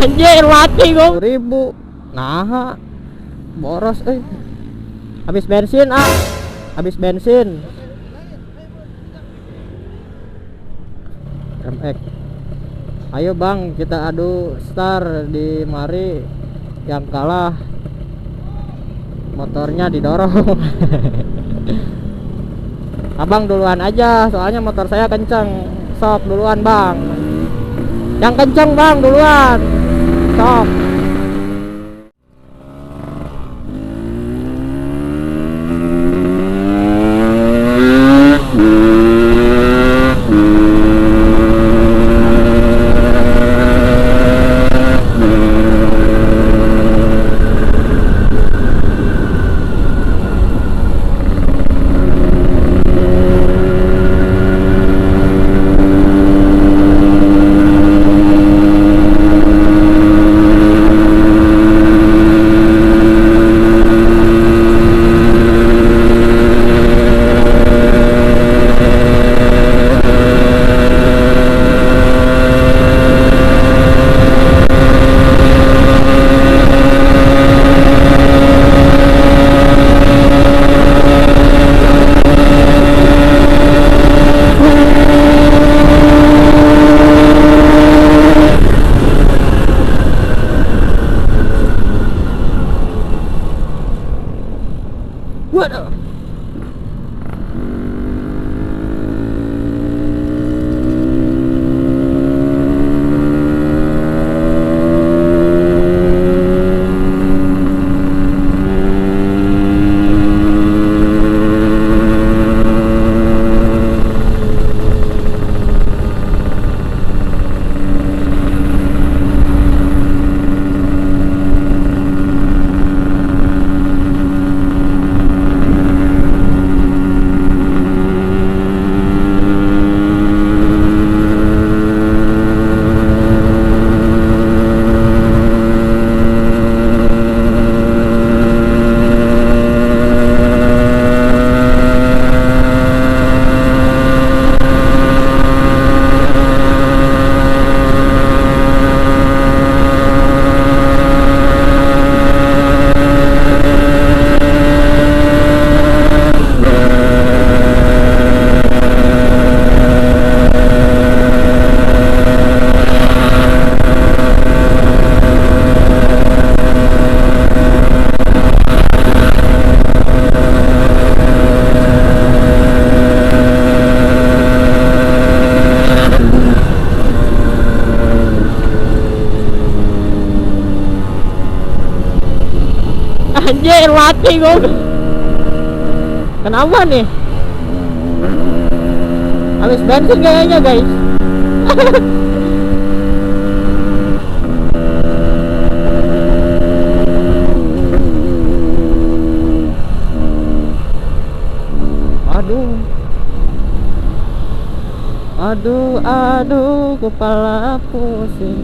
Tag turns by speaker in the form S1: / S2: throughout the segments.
S1: Anjir mati gua. 1000. Nah, boros habis bensin habis bensin. MX. Ayo bang, kita adu star di mari. Yang kalah motornya didorong. Abang duluan aja, soalnya motor saya kenceng. Sok duluan bang. Yang kenceng bang duluan. Sok. Waduh. Anjir mati gua. Kenapa nih? Habis bensin kayaknya guys. Aduh kepala pusing.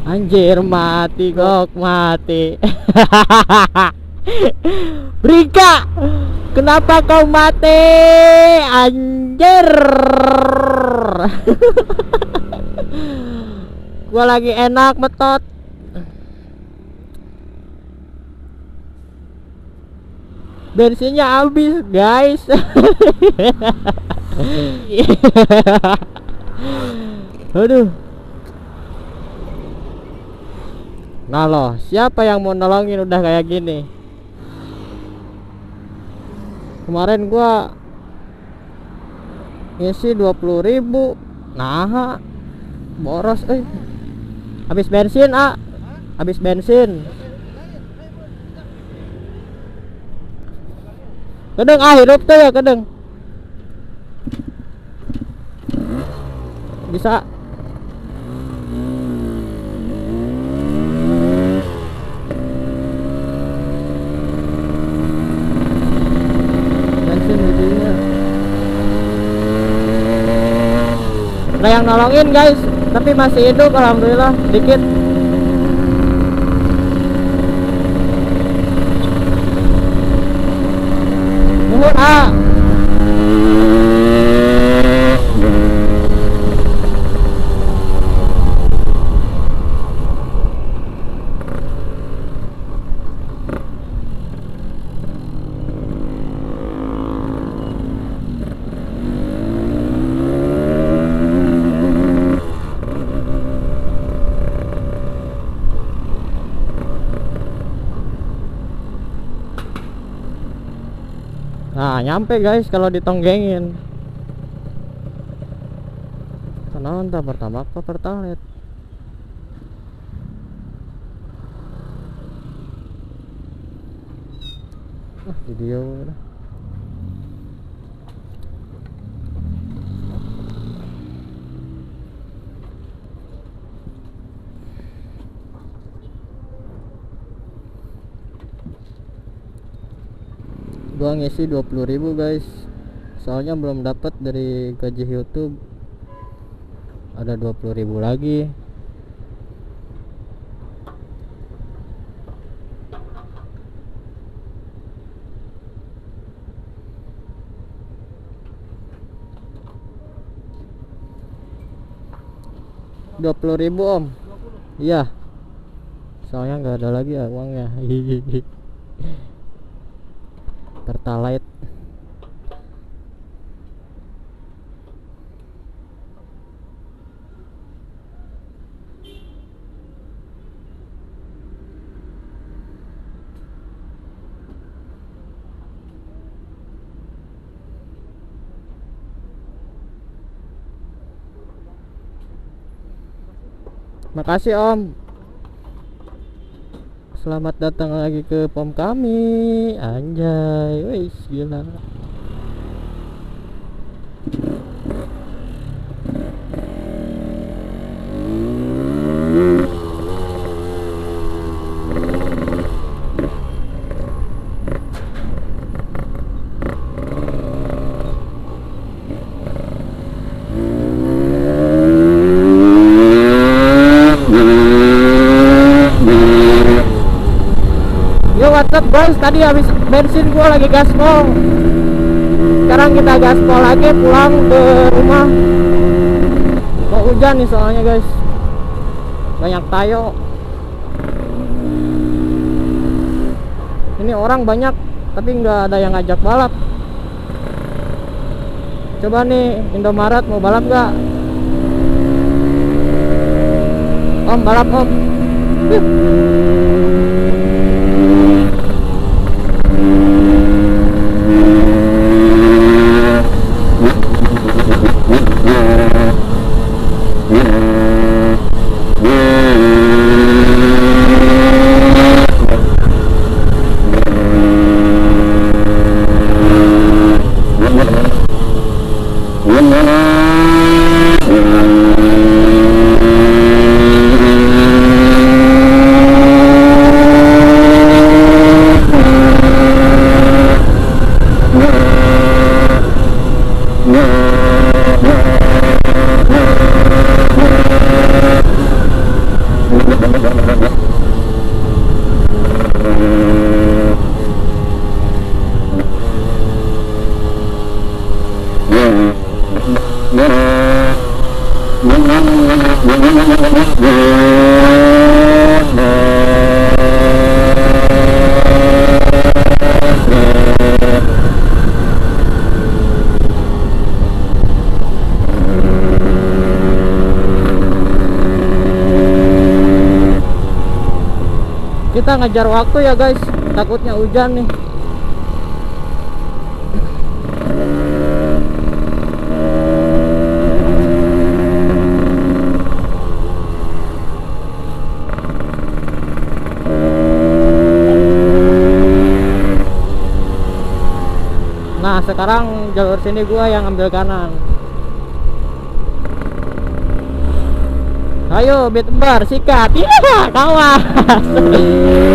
S1: Anjir mati gok mati. Rika, kenapa kau mati? Anjir. Gua lagi enak metot. Bensinnya habis guys. Aduh. Nah loh, siapa yang mau nolongin udah kayak gini? Kemarin gua ngisi 20.000. Nah, boros habis bensin habis bensin. Kedeng hidup tuh ya kedeng. Bisa. Ada yang nolongin guys, tapi masih hidup alhamdulillah dikit. Nuhun Nah, nyampe guys kalau ditonggengin. Kenapa entah pertama apa pertalet. Video udah. Gua ngisi 20.000 guys, soalnya belum dapat dari gaji YouTube, ada 20.000 lagi. Rp20.000 om. Iya, soalnya nggak ada lagi ya uangnya. Pertalite. Makasih om. Selamat datang lagi ke pom kami. Anjay, wis gila. What's up guys, tadi habis bensin gua lagi gaspol. Sekarang kita gaspol lagi pulang ke rumah. Mau hujan nih soalnya guys, banyak tayo. Ini orang banyak tapi nggak ada yang ngajak balap. Coba nih Indomaret mau balap nggak? Om balap om. Kita ngejar waktu ya guys, takutnya hujan nih. Nah sekarang jalur sini gua yang ambil kanan. Ayo Bitbar sikat. Iya kawan.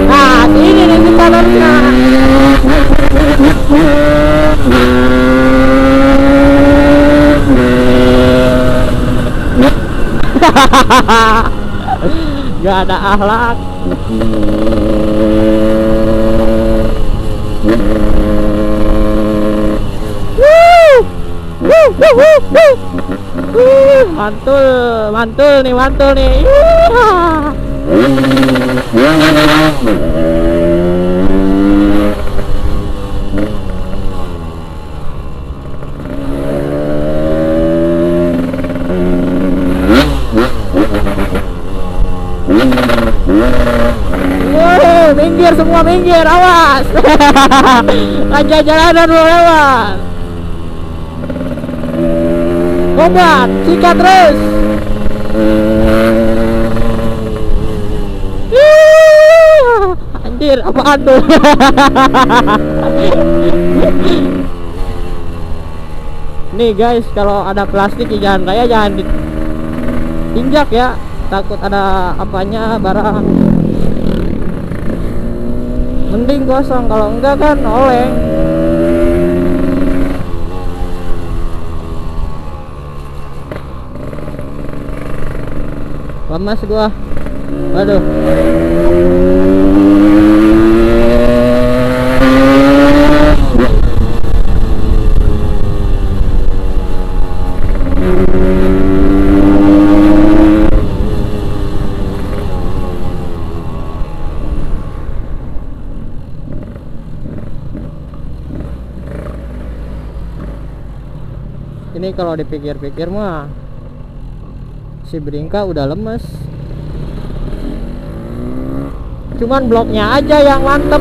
S1: Nah sini nih jalurnya. Gak ada akhlak. Mantul nih. Minggir semua. minggir, awas. Aja jalanan lu lewat. Gobat, sikat terus. Anjir, apaan tuh? Nih guys, kalau ada plastik di jalan raya jangan diinjak ya, takut ada apanya barang. Mending gosong, kalau enggak kan oleng. Lemas gua. Aduh. Ini kalau dipikir-pikir mah si Brinka udah lemes, cuman bloknya aja yang mantep.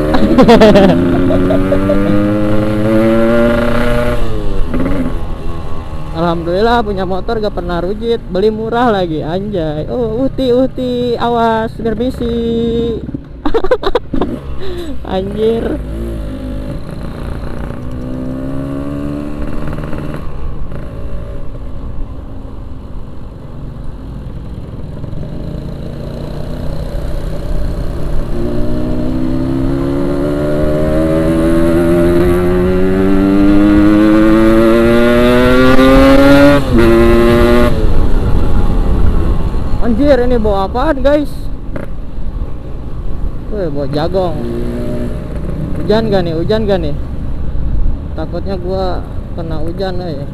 S1: Alhamdulillah punya motor gak pernah rujit, beli murah lagi, anjay. Oh, Uhti, awas berbisi. Anjir. Anjir, ini bawa apaan guys? Wih, bawa jagong. Hujan gak nih? Takutnya gua kena hujan ya.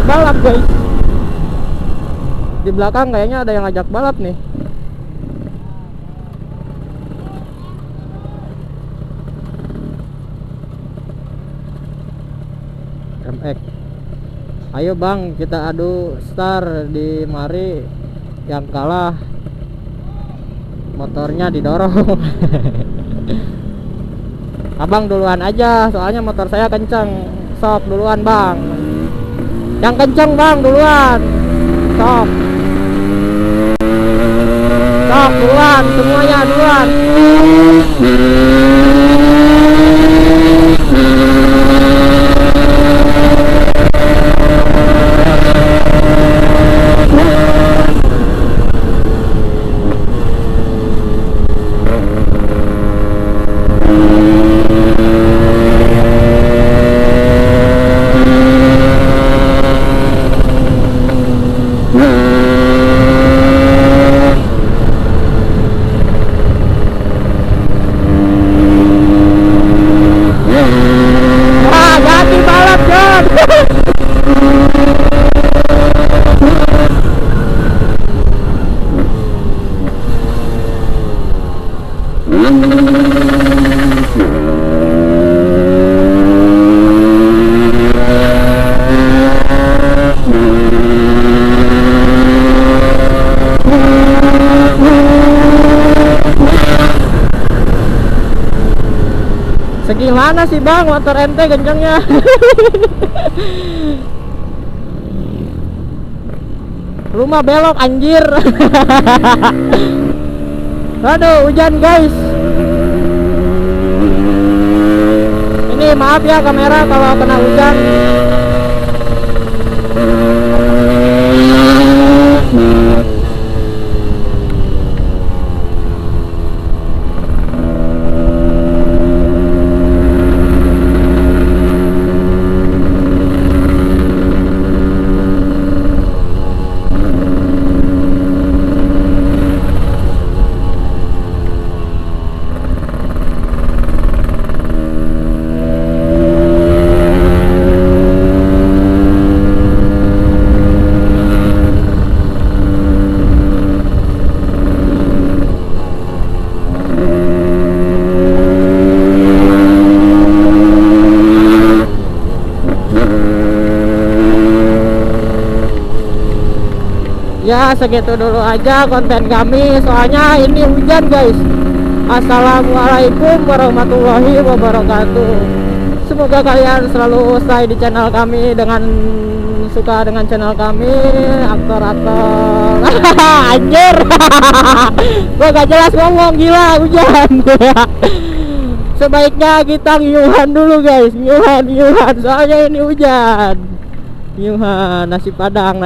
S1: balap guys. Di belakang kayaknya ada yang ngajak balap nih. MX. Ayo bang, kita adu star di mari. Yang kalah motornya didorong. Abang duluan aja, soalnya motor saya kenceng. Sok duluan bang. Yang kenceng bang duluan. Sok. Sok duluan, semuanya duluan. Gimana sih bang, motor ente kencengnya? Rumah belok anjir. Aduh, hujan guys. Ini maaf ya kamera kalau kena hujan. Ya segitu dulu aja konten kami, soalnya ini hujan guys. Assalamualaikum warahmatullahi wabarakatuh. Semoga kalian selalu stay di channel kami, dengan suka dengan channel kami. Aktor-aktor anjir. Gua gak jelas ngomong, gila hujan. Sebaiknya kita ngiuhan dulu guys, ngiuhan soalnya ini hujan. Ngiuhan nasi padang